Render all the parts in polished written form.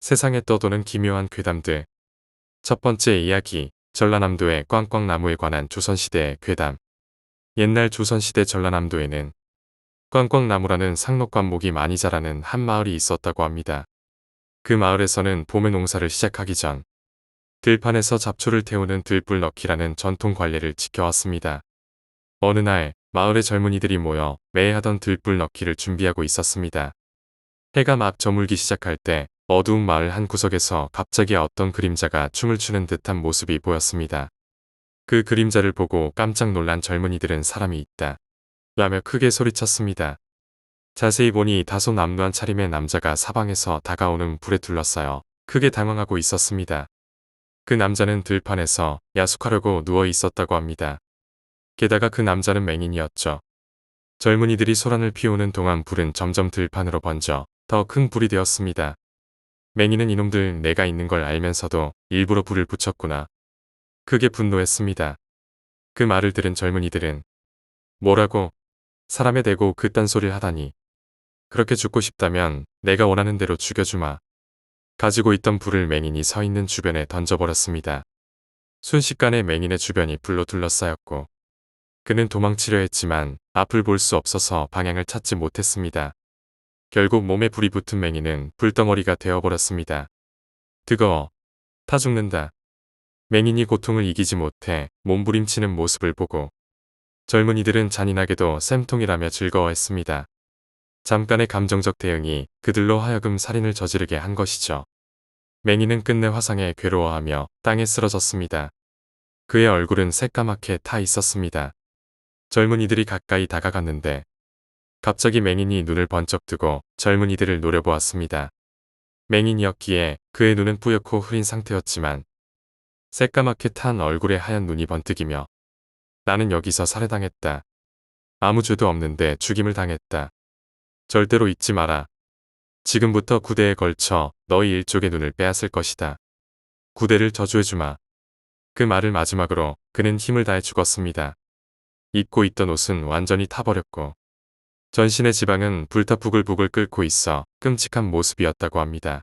세상에 떠도는 기묘한 괴담들. 첫 번째 이야기, 전라남도의 꽝꽝나무에 관한 조선시대의 괴담. 옛날 조선시대 전라남도에는 꽝꽝나무라는 상록과목이 많이 자라는 한 마을이 있었다고 합니다. 그 마을에서는 봄에 농사를 시작하기 전 들판에서 잡초를 태우는 들불 넣기라는 전통 관례를 지켜왔습니다. 어느 날 마을의 젊은이들이 모여 매해 하던 들불 넣기를 준비하고 있었습니다. 해가 막 저물기 시작할 때 어두운 마을 한 구석에서 갑자기 어떤 그림자가 춤을 추는 듯한 모습이 보였습니다. 그 그림자를 보고 깜짝 놀란 젊은이들은 사람이 있다 라며 크게 소리쳤습니다. 자세히 보니 다소 남루한 차림의 남자가 사방에서 다가오는 불에 둘러싸여 크게 당황하고 있었습니다. 그 남자는 들판에서 야숙하려고 누워 있었다고 합니다. 게다가 그 남자는 맹인이었죠. 젊은이들이 소란을 피우는 동안 불은 점점 들판으로 번져 더 큰 불이 되었습니다. 맹인은 이놈들 내가 있는 걸 알면서도 일부러 불을 붙였구나. 크게 분노했습니다. 그 말을 들은 젊은이들은 뭐라고? 사람에 대고 그딴 소리를 하다니. 그렇게 죽고 싶다면 내가 원하는 대로 죽여주마. 가지고 있던 불을 맹인이 서 있는 주변에 던져버렸습니다. 순식간에 맹인의 주변이 불로 둘러싸였고 그는 도망치려 했지만 앞을 볼 수 없어서 방향을 찾지 못했습니다. 결국 몸에 불이 붙은 맹인은 불덩어리가 되어버렸습니다. 뜨거워. 타 죽는다. 맹인이 고통을 이기지 못해 몸부림치는 모습을 보고 젊은이들은 잔인하게도 쌤통이라며 즐거워했습니다. 잠깐의 감정적 대응이 그들로 하여금 살인을 저지르게 한 것이죠. 맹인은 끝내 화상에 괴로워하며 땅에 쓰러졌습니다. 그의 얼굴은 새까맣게 타 있었습니다. 젊은이들이 가까이 다가갔는데 갑자기 맹인이 눈을 번쩍 뜨고 젊은이들을 노려보았습니다. 맹인이었기에 그의 눈은 뿌옇고 흐린 상태였지만 새까맣게 탄 얼굴에 하얀 눈이 번뜩이며 나는 여기서 살해당했다. 아무 죄도 없는데 죽임을 당했다. 절대로 잊지 마라. 지금부터 9대에 걸쳐 너희 일족의 눈을 빼앗을 것이다. 9대를 저주해주마. 그 말을 마지막으로 그는 힘을 다해 죽었습니다. 입고 있던 옷은 완전히 타버렸고 전신의 지방은 불타 부글부글 끓고 있어 끔찍한 모습이었다고 합니다.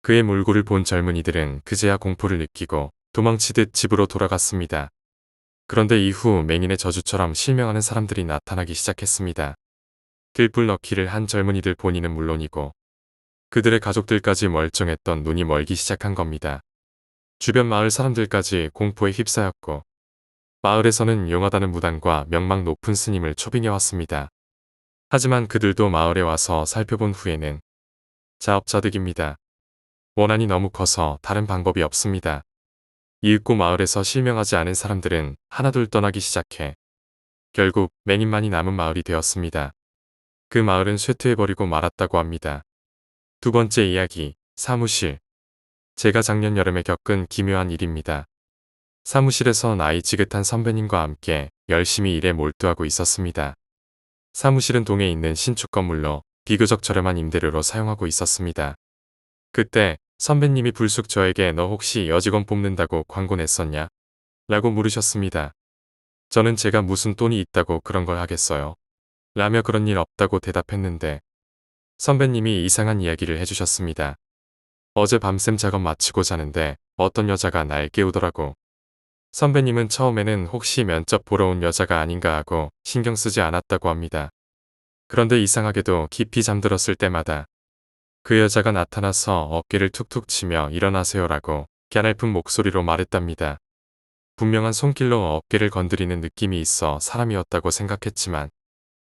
그의 몰골을 본 젊은이들은 그제야 공포를 느끼고 도망치듯 집으로 돌아갔습니다. 그런데 이후 맹인의 저주처럼 실명하는 사람들이 나타나기 시작했습니다. 들불 넣기를 한 젊은이들 본인은 물론이고 그들의 가족들까지 멀쩡했던 눈이 멀기 시작한 겁니다. 주변 마을 사람들까지 공포에 휩싸였고 마을에서는 용하다는 무당과 명망 높은 스님을 초빙해왔습니다. 하지만 그들도 마을에 와서 살펴본 후에는 자업자득입니다. 원한이 너무 커서 다른 방법이 없습니다. 이윽고 마을에서 실명하지 않은 사람들은 하나둘 떠나기 시작해 결국 맹인만이 남은 마을이 되었습니다. 그 마을은 쇠퇴해버리고 말았다고 합니다. 두 번째 이야기, 사무실. 제가 작년 여름에 겪은 기묘한 일입니다. 사무실에서 나이 지긋한 선배님과 함께 열심히 일에 몰두하고 있었습니다. 사무실은 동에 있는 신축 건물로 비교적 저렴한 임대료로 사용하고 있었습니다. 그때 선배님이 불쑥 저에게 너 혹시 여직원 뽑는다고 광고 냈었냐? 라고 물으셨습니다. 저는 제가 무슨 돈이 있다고 그런 걸 하겠어요? 라며 그런 일 없다고 대답했는데 선배님이 이상한 이야기를 해주셨습니다. 어제 밤샘 작업 마치고 자는데 어떤 여자가 날 깨우더라고. 선배님은 처음에는 혹시 면접 보러 온 여자가 아닌가 하고 신경 쓰지 않았다고 합니다. 그런데 이상하게도 깊이 잠들었을 때마다 그 여자가 나타나서 어깨를 툭툭 치며 일어나세요라고 갸냘픈 목소리로 말했답니다. 분명한 손길로 어깨를 건드리는 느낌이 있어 사람이었다고 생각했지만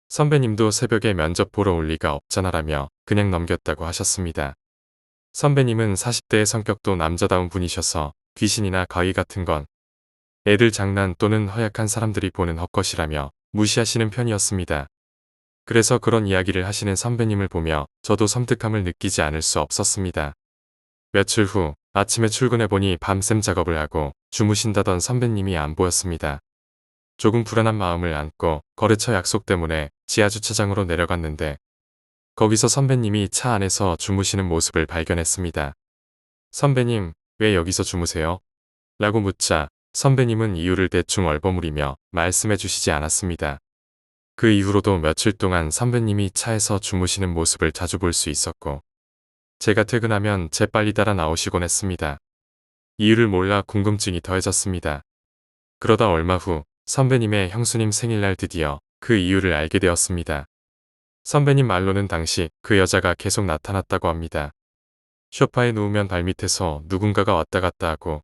선배님도 새벽에 면접 보러 올 리가 없잖아라며 그냥 넘겼다고 하셨습니다. 선배님은 40대의 성격도 남자다운 분이셔서 귀신이나 가위 같은 건 애들 장난 또는 허약한 사람들이 보는 헛것이라며 무시하시는 편이었습니다. 그래서 그런 이야기를 하시는 선배님을 보며 저도 섬뜩함을 느끼지 않을 수 없었습니다. 며칠 후 아침에 출근해보니 밤샘 작업을 하고 주무신다던 선배님이 안 보였습니다. 조금 불안한 마음을 안고 거래처 약속 때문에 지하주차장으로 내려갔는데 거기서 선배님이 차 안에서 주무시는 모습을 발견했습니다. 선배님, 왜 여기서 주무세요? 라고 묻자 선배님은 이유를 대충 얼버무리며 말씀해 주시지 않았습니다. 그 이후로도 며칠 동안 선배님이 차에서 주무시는 모습을 자주 볼 수 있었고 제가 퇴근하면 재빨리 따라 나오시곤 했습니다. 이유를 몰라 궁금증이 더해졌습니다. 그러다 얼마 후 선배님의 형수님 생일날 드디어 그 이유를 알게 되었습니다. 선배님 말로는 당시 그 여자가 계속 나타났다고 합니다. 소파에 누우면 발밑에서 누군가가 왔다 갔다 하고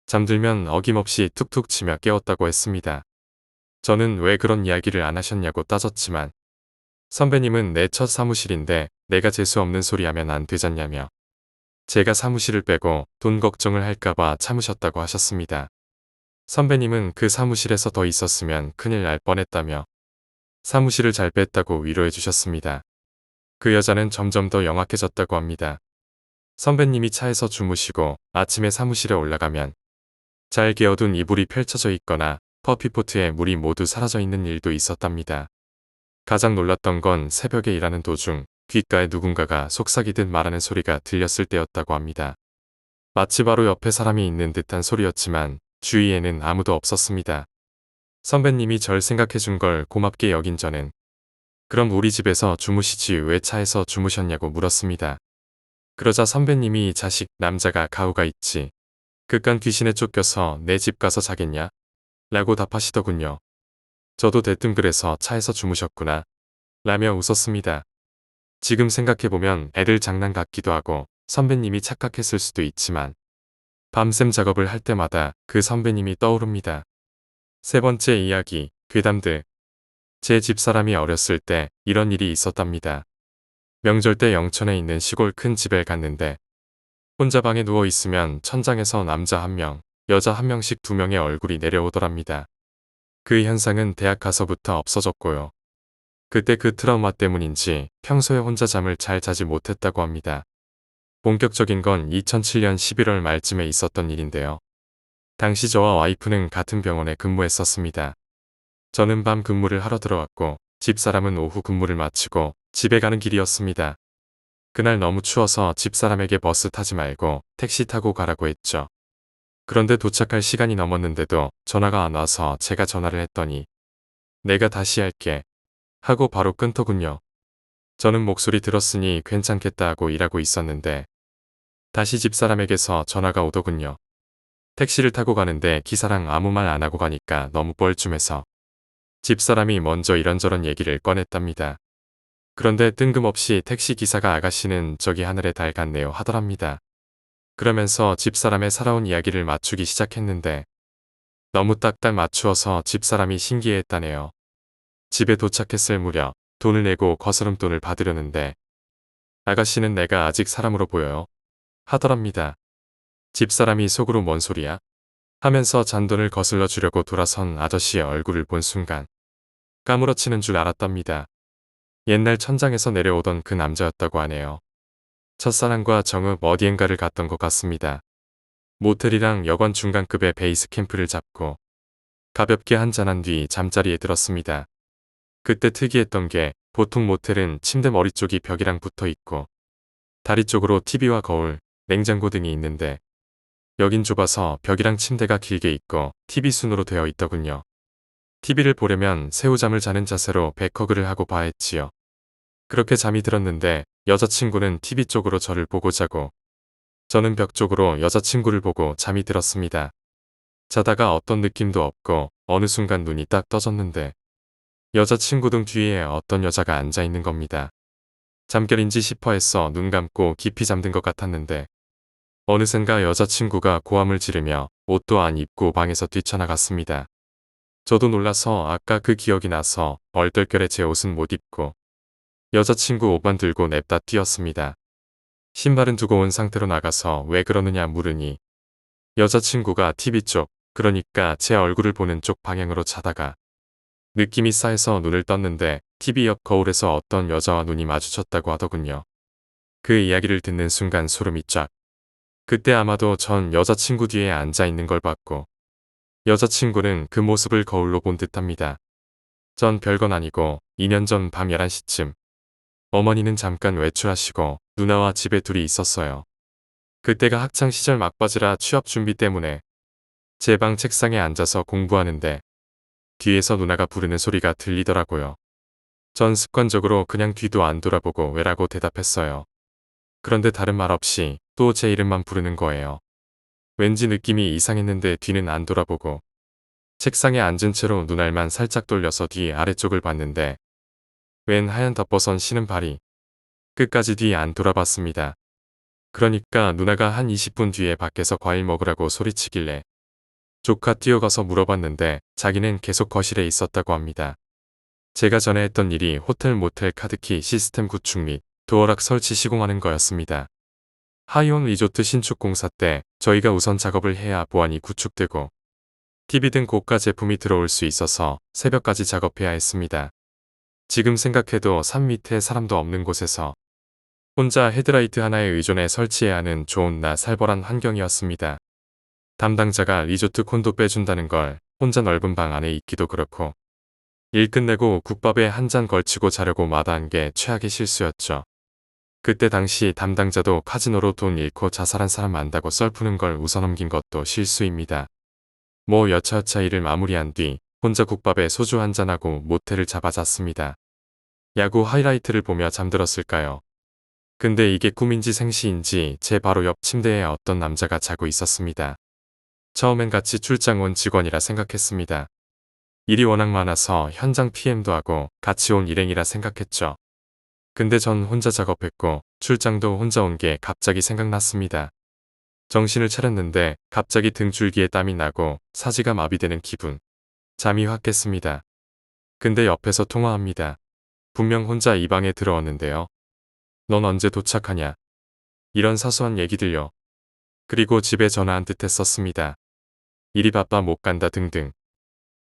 잠들면 어김없이 툭툭 치며 깨웠다고 했습니다. 저는 왜 그런 이야기를 안 하셨냐고 따졌지만 선배님은 내 첫 사무실인데 내가 재수 없는 소리 하면 안 되잖냐며 제가 사무실을 빼고 돈 걱정을 할까봐 참으셨다고 하셨습니다. 선배님은 그 사무실에서 더 있었으면 큰일 날 뻔했다며 사무실을 잘 뺐다고 위로해 주셨습니다. 그 여자는 점점 더 영악해졌다고 합니다. 선배님이 차에서 주무시고 아침에 사무실에 올라가면 잘 개어둔 이불이 펼쳐져 있거나 커피포트에 물이 모두 사라져 있는 일도 있었답니다. 가장 놀랐던 건 새벽에 일하는 도중 귓가에 누군가가 속삭이듯 말하는 소리가 들렸을 때였다고 합니다. 마치 바로 옆에 사람이 있는 듯한 소리였지만 주위에는 아무도 없었습니다. 선배님이 절 생각해준 걸 고맙게 여긴 저는 그럼 우리 집에서 주무시지 왜 차에서 주무셨냐고 물었습니다. 그러자 선배님이 자식 남자가 가후가 있지. 그깟 귀신에 쫓겨서 내 집 가서 자겠냐? 라고 답하시더군요. 저도 대뜸 그래서 차에서 주무셨구나. 라며 웃었습니다. 지금 생각해보면 애들 장난 같기도 하고 선배님이 착각했을 수도 있지만 밤샘 작업을 할 때마다 그 선배님이 떠오릅니다. 세 번째 이야기, 괴담들. 제 집사람이 어렸을 때 이런 일이 있었답니다. 명절 때 영천에 있는 시골 큰 집에 갔는데 혼자 방에 누워 있으면 천장에서 남자 한 명, 여자 한 명씩 두 명의 얼굴이 내려오더랍니다. 그 현상은 대학 가서부터 없어졌고요. 그때 그 트라우마 때문인지 평소에 혼자 잠을 잘 자지 못했다고 합니다. 본격적인 건 2007년 11월 말쯤에 있었던 일인데요. 당시 저와 와이프는 같은 병원에 근무했었습니다. 저는 밤 근무를 하러 들어왔고 집사람은 오후 근무를 마치고 집에 가는 길이었습니다. 그날 너무 추워서 집사람에게 버스 타지 말고 택시 타고 가라고 했죠. 그런데 도착할 시간이 넘었는데도 전화가 안 와서 제가 전화를 했더니 내가 다시 할게 하고 바로 끊더군요. 저는 목소리 들었으니 괜찮겠다 하고 일하고 있었는데 다시 집사람에게서 전화가 오더군요. 택시를 타고 가는데 기사랑 아무 말 안 하고 가니까 너무 뻘쭘해서 집사람이 먼저 이런저런 얘기를 꺼냈답니다. 그런데 뜬금없이 택시 기사가 아가씨는 저기 하늘의 달 같네요 하더랍니다. 그러면서 집사람의 살아온 이야기를 맞추기 시작했는데 너무 딱딱 맞추어서 집사람이 신기해했다네요. 집에 도착했을 무렵 돈을 내고 거스름돈을 받으려는데 아가씨는 내가 아직 사람으로 보여요? 하더랍니다. 집사람이 속으로 뭔 소리야? 하면서 잔돈을 거슬러 주려고 돌아선 아저씨의 얼굴을 본 순간 까무러치는 줄 알았답니다. 옛날 천장에서 내려오던 그 남자였다고 하네요. 첫사랑과 정읍 어디엔가를 갔던 것 같습니다. 모텔이랑 여관 중간급의 베이스 캠프를 잡고 가볍게 한잔한 뒤 잠자리에 들었습니다. 그때 특이했던 게 보통 모텔은 침대 머리 쪽이 벽이랑 붙어 있고 다리 쪽으로 TV와 거울, 냉장고 등이 있는데 여긴 좁아서 벽이랑 침대가 길게 있고 TV 순으로 되어 있더군요. TV를 보려면 새우잠을 자는 자세로 백허그를 하고 봐야 했지요. 그렇게 잠이 들었는데 여자친구는 TV 쪽으로 저를 보고 자고 저는 벽 쪽으로 여자친구를 보고 잠이 들었습니다. 자다가 어떤 느낌도 없고 어느 순간 눈이 딱 떠졌는데 여자친구 등 뒤에 어떤 여자가 앉아 있는 겁니다. 잠결인지 싶어 해서 눈 감고 깊이 잠든 것 같았는데 어느샌가 여자친구가 고함을 지르며 옷도 안 입고 방에서 뛰쳐나갔습니다. 저도 놀라서 아까 그 기억이 나서 얼떨결에 제 옷은 못 입고 여자친구 옷만 들고 냅다 뛰었습니다. 신발은 두고 온 상태로 나가서 왜 그러느냐 물으니 여자친구가 TV 쪽, 그러니까 제 얼굴을 보는 쪽 방향으로 자다가 느낌이 싸해서 눈을 떴는데 TV 옆 거울에서 어떤 여자와 눈이 마주쳤다고 하더군요. 그 이야기를 듣는 순간 소름이 쫙. 그때 아마도 전 여자친구 뒤에 앉아 있는 걸 봤고 여자친구는 그 모습을 거울로 본 듯합니다. 전 별건 아니고 2년 전 밤 11시쯤 어머니는 잠깐 외출하시고 누나와 집에 둘이 있었어요. 그때가 학창시절 막바지라 취업 준비 때문에 제 방 책상에 앉아서 공부하는데 뒤에서 누나가 부르는 소리가 들리더라고요. 전 습관적으로 그냥 뒤도 안 돌아보고 왜라고 대답했어요. 그런데 다른 말 없이 또 제 이름만 부르는 거예요. 왠지 느낌이 이상했는데 뒤는 안 돌아보고 책상에 앉은 채로 눈알만 살짝 돌려서 뒤 아래쪽을 봤는데 웬 하얀 덮버선 신은 발이 끝까지 뒤 안 돌아봤습니다. 그러니까 누나가 한 20분 뒤에 밖에서 과일 먹으라고 소리치길래 조카 뛰어가서 물어봤는데 자기는 계속 거실에 있었다고 합니다. 제가 전에 했던 일이 호텔 모텔 카드키 시스템 구축 및 도어락 설치 시공하는 거였습니다. 하이온 리조트 신축 공사 때 저희가 우선 작업을 해야 보안이 구축되고 TV 등 고가 제품이 들어올 수 있어서 새벽까지 작업해야 했습니다. 지금 생각해도 산 밑에 사람도 없는 곳에서 혼자 헤드라이트 하나에 의존해 설치해야 하는 좋은 나 살벌한 환경이었습니다. 담당자가 리조트 콘도 빼준다는 걸 혼자 넓은 방 안에 있기도 그렇고 일 끝내고 국밥에 한 잔 걸치고 자려고 마다한 게 최악의 실수였죠. 그때 당시 담당자도 카지노로 돈 잃고 자살한 사람 안다고 썰푸는 걸 웃어넘긴 것도 실수입니다. 뭐 여차여차 일을 마무리한 뒤 혼자 국밥에 소주 한잔하고 모텔을 잡아잤습니다. 야구 하이라이트를 보며 잠들었을까요? 근데 이게 꿈인지 생시인지 제 바로 옆 침대에 어떤 남자가 자고 있었습니다. 처음엔 같이 출장 온 직원이라 생각했습니다. 일이 워낙 많아서 현장 PM도 하고 같이 온 일행이라 생각했죠. 근데 전 혼자 작업했고 출장도 혼자 온 게 갑자기 생각났습니다. 정신을 차렸는데 갑자기 등줄기에 땀이 나고 사지가 마비되는 기분. 잠이 확 깼습니다. 근데 옆에서 통화합니다. 분명 혼자 이 방에 들어왔는데요. 넌 언제 도착하냐? 이런 사소한 얘기들요. 그리고 집에 전화한 듯 했었습니다. 일이 바빠 못 간다 등등.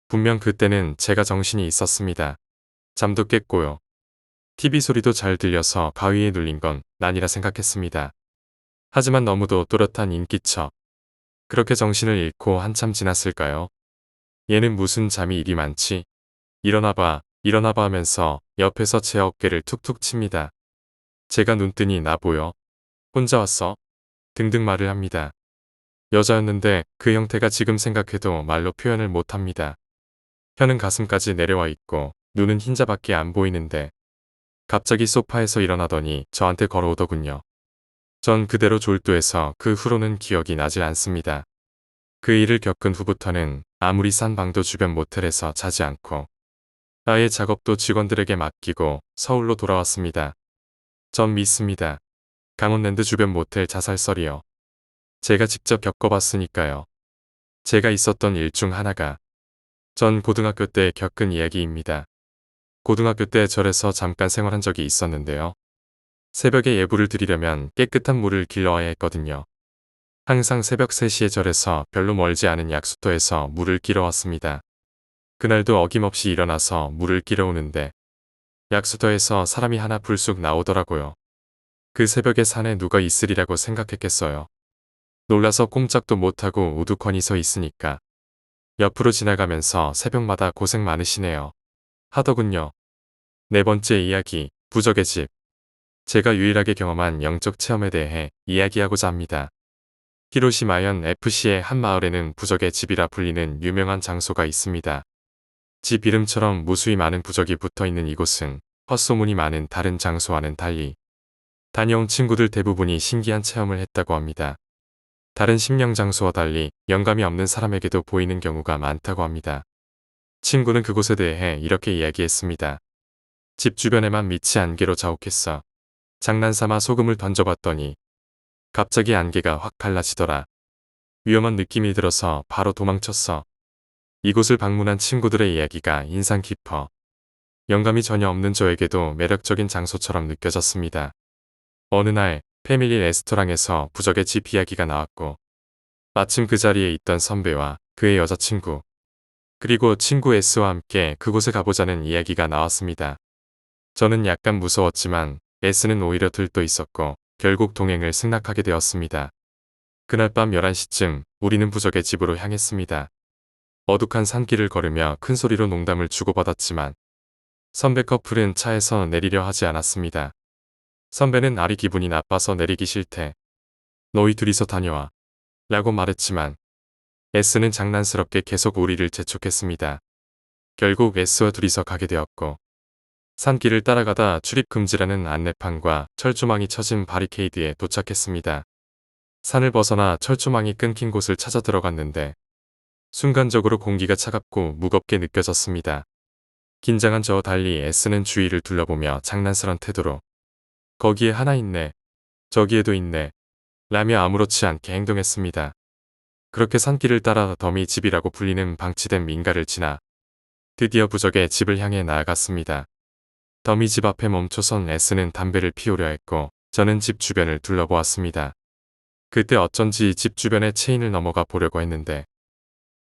분명 그때는 제가 정신이 있었습니다. 잠도 깼고요. TV 소리도 잘 들려서 가위에 눌린 건 난이라 생각했습니다. 하지만 너무도 또렷한 인기척. 그렇게 정신을 잃고 한참 지났을까요? 얘는 무슨 잠이 이리 많지? 일어나봐, 일어나봐 하면서 옆에서 제 어깨를 툭툭 칩니다. 제가 눈 뜨니 나 보여? 혼자 왔어? 등등 말을 합니다. 여자였는데 그 형태가 지금 생각해도 말로 표현을 못합니다. 혀는 가슴까지 내려와 있고 눈은 흰자밖에 안 보이는데 갑자기 소파에서 일어나더니 저한테 걸어오더군요. 전 그대로 졸도해서 그 후로는 기억이 나질 않습니다. 그 일을 겪은 후부터는 아무리 싼 방도 주변 모텔에서 자지 않고 아예 작업도 직원들에게 맡기고 서울로 돌아왔습니다. 전 믿습니다. 강원랜드 주변 모텔 자살설이요. 제가 직접 겪어봤으니까요. 제가 있었던 일 중 하나가 전 고등학교 때 겪은 이야기입니다. 고등학교 때 절에서 잠깐 생활한 적이 있었는데요. 새벽에 예불을 드리려면 깨끗한 물을 길러와야 했거든요. 항상 새벽 3시에 절에서 별로 멀지 않은 약수터에서 물을 길어왔습니다. 그날도 어김없이 일어나서 물을 길어오는데 약수터에서 사람이 하나 불쑥 나오더라고요. 그 새벽에 산에 누가 있으리라고 생각했겠어요. 놀라서 꼼짝도 못하고 우두커니 서 있으니까 옆으로 지나가면서 새벽마다 고생 많으시네요. 하더군요. 네 번째 이야기, 부적의 집. 제가 유일하게 경험한 영적 체험에 대해 이야기하고자 합니다. 히로시마현 FC의 한 마을에는 부적의 집이라 불리는 유명한 장소가 있습니다. 집 이름처럼 무수히 많은 부적이 붙어있는 이곳은 헛소문이 많은 다른 장소와는 달리 다녀온 친구들 대부분이 신기한 체험을 했다고 합니다. 다른 심령 장소와 달리 영감이 없는 사람에게도 보이는 경우가 많다고 합니다. 친구는 그곳에 대해 이렇게 이야기했습니다. 집 주변에만 밑이 안개로 자욱했어. 장난삼아 소금을 던져봤더니 갑자기 안개가 확 갈라지더라. 위험한 느낌이 들어서 바로 도망쳤어. 이곳을 방문한 친구들의 이야기가 인상 깊어 영감이 전혀 없는 저에게도 매력적인 장소처럼 느껴졌습니다. 어느 날 패밀리 레스토랑에서 부적의 집 이야기가 나왔고 마침 그 자리에 있던 선배와 그의 여자친구 그리고 친구 S와 함께 그곳에 가보자는 이야기가 나왔습니다. 저는 약간 무서웠지만 S는 오히려 들떠 있었고 결국 동행을 승낙하게 되었습니다. 그날 밤 11시쯤 우리는 부적의 집으로 향했습니다. 어둑한 산길을 걸으며 큰 소리로 농담을 주고받았지만 선배 커플은 차에서 내리려 하지 않았습니다. 선배는 아리 기분이 나빠서 내리기 싫대. 너희 둘이서 다녀와. 라고 말했지만 S는 장난스럽게 계속 우리를 재촉했습니다. 결국 S와 둘이서 가게 되었고 산길을 따라가다 출입금지라는 안내판과 철조망이 쳐진 바리케이드에 도착했습니다. 산을 벗어나 철조망이 끊긴 곳을 찾아 들어갔는데 순간적으로 공기가 차갑고 무겁게 느껴졌습니다. 긴장한 저와 달리 S는 주위를 둘러보며 장난스런 태도로 거기에 하나 있네. 저기에도 있네. 라며 아무렇지 않게 행동했습니다. 그렇게 산길을 따라 더미 집이라고 불리는 방치된 민가를 지나 드디어 부적의 집을 향해 나아갔습니다. 더미 집 앞에 멈춰선 S는 담배를 피우려 했고 저는 집 주변을 둘러보았습니다. 그때 어쩐지 집 주변의 체인을 넘어가 보려고 했는데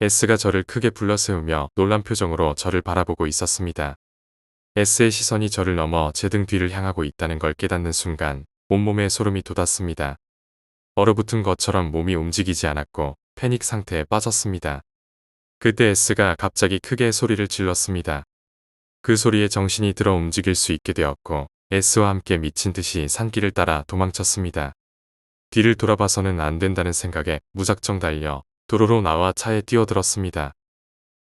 S가 저를 크게 불러세우며 놀란 표정으로 저를 바라보고 있었습니다. S의 시선이 저를 넘어 제 등 뒤를 향하고 있다는 걸 깨닫는 순간 온몸에 소름이 돋았습니다. 얼어붙은 것처럼 몸이 움직이지 않았고 패닉 상태에 빠졌습니다. 그때 S가 갑자기 크게 소리를 질렀습니다. 그 소리에 정신이 들어 움직일 수 있게 되었고 S와 함께 미친 듯이 산길을 따라 도망쳤습니다. 뒤를 돌아봐서는 안 된다는 생각에 무작정 달려 도로로 나와 차에 뛰어들었습니다.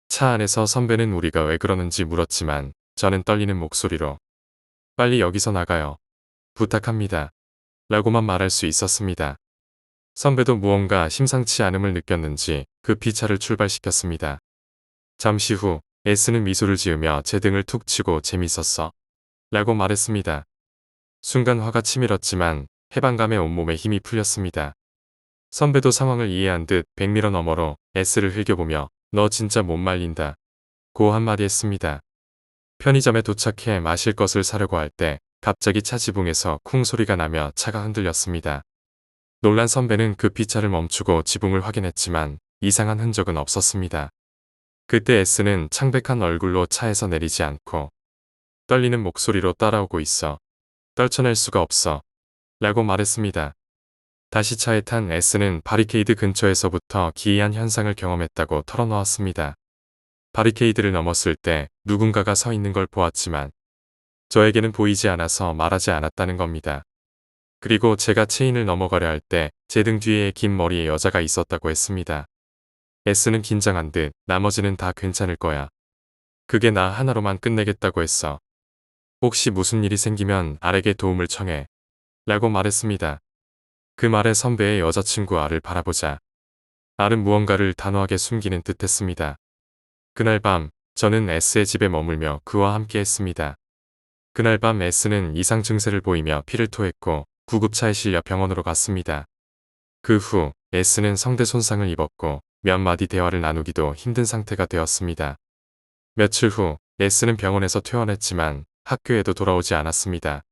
차 안에서 선배는 우리가 왜 그러는지 물었지만 저는 떨리는 목소리로 빨리 여기서 나가요. 부탁합니다. 라고만 말할 수 있었습니다. 선배도 무언가 심상치 않음을 느꼈는지 급히 차를 출발시켰습니다. 잠시 후 S는 미소를 지으며 제 등을 툭 치고 재밌었어. 라고 말했습니다. 순간 화가 치밀었지만 해방감에 온몸에 힘이 풀렸습니다. 선배도 상황을 이해한 듯 백미러 너머로 S를 흘겨보며 너 진짜 못 말린다. 고 한마디 했습니다. 편의점에 도착해 마실 것을 사려고 할 때 갑자기 차 지붕에서 쿵 소리가 나며 차가 흔들렸습니다. 놀란 선배는 급히 차를 멈추고 지붕을 확인했지만 이상한 흔적은 없었습니다. 그때 S는 창백한 얼굴로 차에서 내리지 않고 떨리는 목소리로 따라오고 있어. 떨쳐낼 수가 없어. 라고 말했습니다. 다시 차에 탄 S는 바리케이드 근처에서부터 기이한 현상을 경험했다고 털어놓았습니다. 바리케이드를 넘었을 때 누군가가 서 있는 걸 보았지만 저에게는 보이지 않아서 말하지 않았다는 겁니다. 그리고 제가 체인을 넘어가려 할 때 제 등 뒤에 긴 머리의 여자가 있었다고 했습니다. S는 긴장한 듯 나머지는 다 괜찮을 거야. 그게 나 하나로만 끝내겠다고 했어. 혹시 무슨 일이 생기면 알에게 도움을 청해. 라고 말했습니다. 그 말에 선배의 여자친구 알을 바라보자 알은 무언가를 단호하게 숨기는 듯 했습니다. 그날 밤 저는 S의 집에 머물며 그와 함께 했습니다. 그날 밤 S는 이상 증세를 보이며 피를 토했고 구급차에 실려 병원으로 갔습니다. 그 후 S는 성대 손상을 입었고 몇 마디 대화를 나누기도 힘든 상태가 되었습니다. 며칠 후 S는 병원에서 퇴원했지만 학교에도 돌아오지 않았습니다.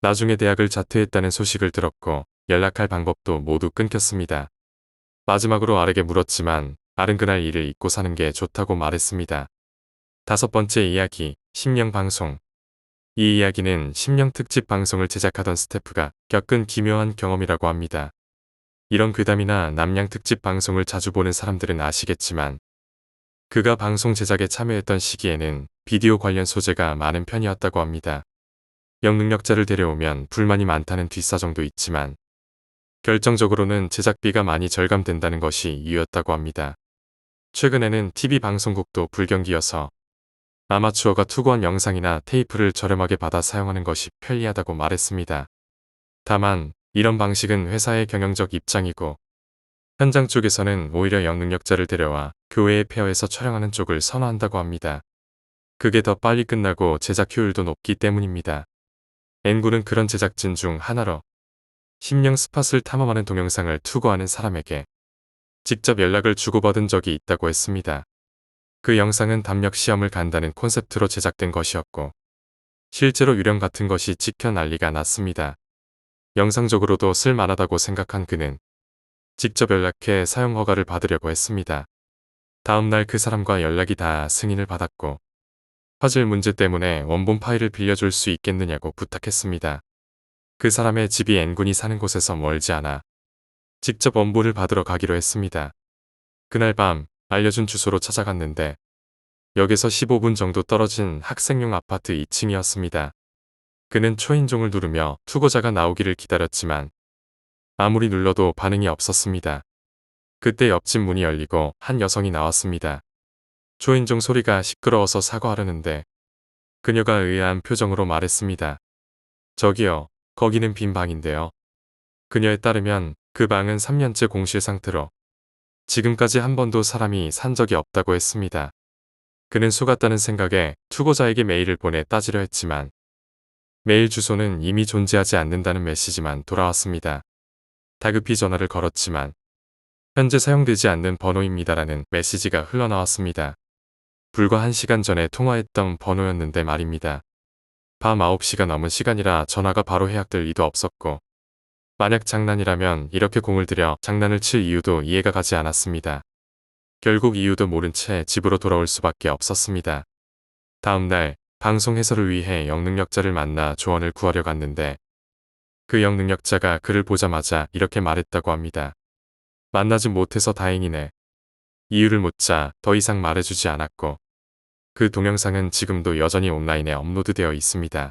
나중에 대학을 자퇴했다는 소식을 들었고 연락할 방법도 모두 끊겼습니다. 마지막으로 알에게 물었지만 알은 그날 일을 잊고 사는 게 좋다고 말했습니다. 5번째 이야기, 심령 방송. 이 이야기는 심령 특집 방송을 제작하던 스태프가 겪은 기묘한 경험이라고 합니다. 이런 괴담이나 남양 특집 방송을 자주 보는 사람들은 아시겠지만 그가 방송 제작에 참여했던 시기에는 비디오 관련 소재가 많은 편이었다고 합니다. 영능력자를 데려오면 불만이 많다는 뒷사정도 있지만 결정적으로는 제작비가 많이 절감된다는 것이 이유였다고 합니다. 최근에는 TV 방송국도 불경기여서 아마추어가 투고한 영상이나 테이프를 저렴하게 받아 사용하는 것이 편리하다고 말했습니다. 다만 이런 방식은 회사의 경영적 입장이고 현장 쪽에서는 오히려 영능력자를 데려와 교외의 폐허에서 촬영하는 쪽을 선호한다고 합니다. 그게 더 빨리 끝나고 제작 효율도 높기 때문입니다. N군은 그런 제작진 중 하나로 심령 스팟을 탐험하는 동영상을 투고하는 사람에게 직접 연락을 주고받은 적이 있다고 했습니다. 그 영상은 담력 시험을 간다는 콘셉트로 제작된 것이었고 실제로 유령 같은 것이 찍혀 난리가 났습니다. 영상적으로도 쓸만하다고 생각한 그는 직접 연락해 사용 허가를 받으려고 했습니다. 다음날 그 사람과 연락이 닿아 승인을 받았고 퍼즐 문제 때문에 원본 파일을 빌려줄 수 있겠느냐고 부탁했습니다. 그 사람의 집이 N군이 사는 곳에서 멀지 않아 직접 원본을 받으러 가기로 했습니다. 그날 밤 알려준 주소로 찾아갔는데 역에서 15분 정도 떨어진 학생용 아파트 2층이었습니다. 그는 초인종을 누르며 투고자가 나오기를 기다렸지만 아무리 눌러도 반응이 없었습니다. 그때 옆집 문이 열리고 한 여성이 나왔습니다. 초인종 소리가 시끄러워서 사과하려는데 그녀가 의아한 표정으로 말했습니다. 저기요, 거기는 빈 방인데요. 그녀에 따르면 그 방은 3년째 공실 상태로 지금까지 한 번도 사람이 산 적이 없다고 했습니다. 그는 속았다는 생각에 투고자에게 메일을 보내 따지려 했지만 메일 주소는 이미 존재하지 않는다는 메시지만 돌아왔습니다. 다급히 전화를 걸었지만 현재 사용되지 않는 번호입니다라는 메시지가 흘러나왔습니다. 불과 1시간 전에 통화했던 번호였는데 말입니다. 밤 9시가 넘은 시간이라 전화가 바로 해약될 리도 없었고 만약 장난이라면 이렇게 공을 들여 장난을 칠 이유도 이해가 가지 않았습니다. 결국 이유도 모른 채 집으로 돌아올 수밖에 없었습니다. 다음 날 방송 해설을 위해 영능력자를 만나 조언을 구하려 갔는데 그 영능력자가 그를 보자마자 이렇게 말했다고 합니다. 만나지 못해서 다행이네. 이유를 묻자 더 이상 말해주지 않았고 그 동영상은 지금도 여전히 온라인에 업로드되어 있습니다.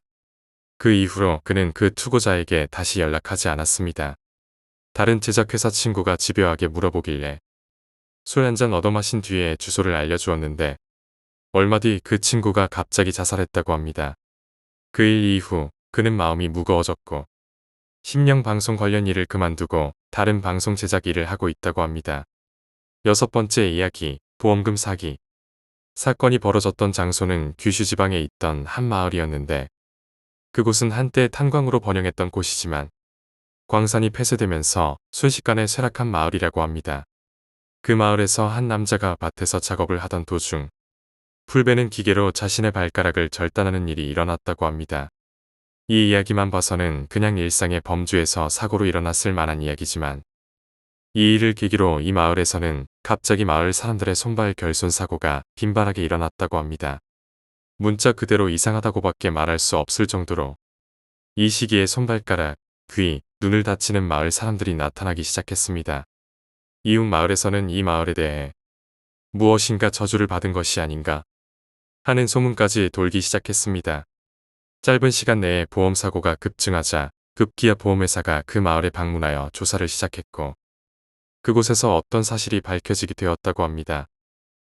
그 이후로 그는 그 투고자에게 다시 연락하지 않았습니다. 다른 제작회사 친구가 집요하게 물어보길래 술 한잔 얻어 마신 뒤에 주소를 알려주었는데 얼마 뒤 그 친구가 갑자기 자살했다고 합니다. 그 일 이후 그는 마음이 무거워졌고 심령 방송 관련 일을 그만두고 다른 방송 제작 일을 하고 있다고 합니다. 6번째 이야기, 보험금 사기. 사건이 벌어졌던 장소는 규슈 지방에 있던 한 마을이었는데 그곳은 한때 탄광으로 번영했던 곳이지만 광산이 폐쇄되면서 순식간에 쇠락한 마을이라고 합니다. 그 마을에서 한 남자가 밭에서 작업을 하던 도중 풀 베는 기계로 자신의 발가락을 절단하는 일이 일어났다고 합니다. 이 이야기만 봐서는 그냥 일상의 범주에서 사고로 일어났을 만한 이야기지만 이 일을 계기로 이 마을에서는 갑자기 마을 사람들의 손발 결손 사고가 빈번하게 일어났다고 합니다. 문자 그대로 이상하다고밖에 말할 수 없을 정도로 이 시기에 손발가락, 귀, 눈을 다치는 마을 사람들이 나타나기 시작했습니다. 이웃 마을에서는 이 마을에 대해 무엇인가 저주를 받은 것이 아닌가 하는 소문까지 돌기 시작했습니다. 짧은 시간 내에 보험사고가 급증하자 급기야 보험회사가 그 마을에 방문하여 조사를 시작했고 그곳에서 어떤 사실이 밝혀지게 되었다고 합니다.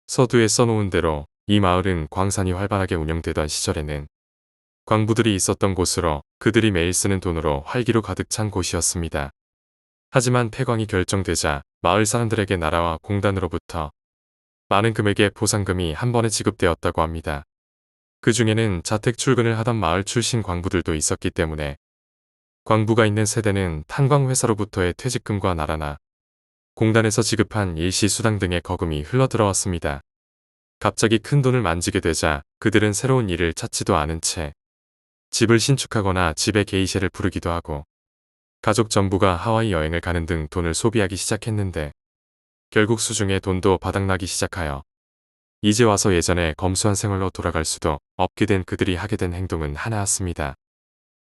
서두에 써놓은 대로 이 마을은 광산이 활발하게 운영되던 시절에는 광부들이 있었던 곳으로 그들이 매일 쓰는 돈으로 활기로 가득 찬 곳이었습니다. 하지만 폐광이 결정되자 마을 사람들에게 나라와 공단으로부터 많은 금액의 보상금이 한 번에 지급되었다고 합니다. 그 중에는 자택 출근을 하던 마을 출신 광부들도 있었기 때문에 광부가 있는 세대는 탄광회사로부터의 퇴직금과 나라나 공단에서 지급한 일시 수당 등의 거금이 흘러들어왔습니다. 갑자기 큰 돈을 만지게 되자 그들은 새로운 일을 찾지도 않은 채 집을 신축하거나 집에 게이셰를 부르기도 하고 가족 전부가 하와이 여행을 가는 등 돈을 소비하기 시작했는데 결국 수중에 돈도 바닥나기 시작하여 이제 와서 예전에 검소한 생활로 돌아갈 수도 없게 된 그들이 하게 된 행동은 하나였습니다.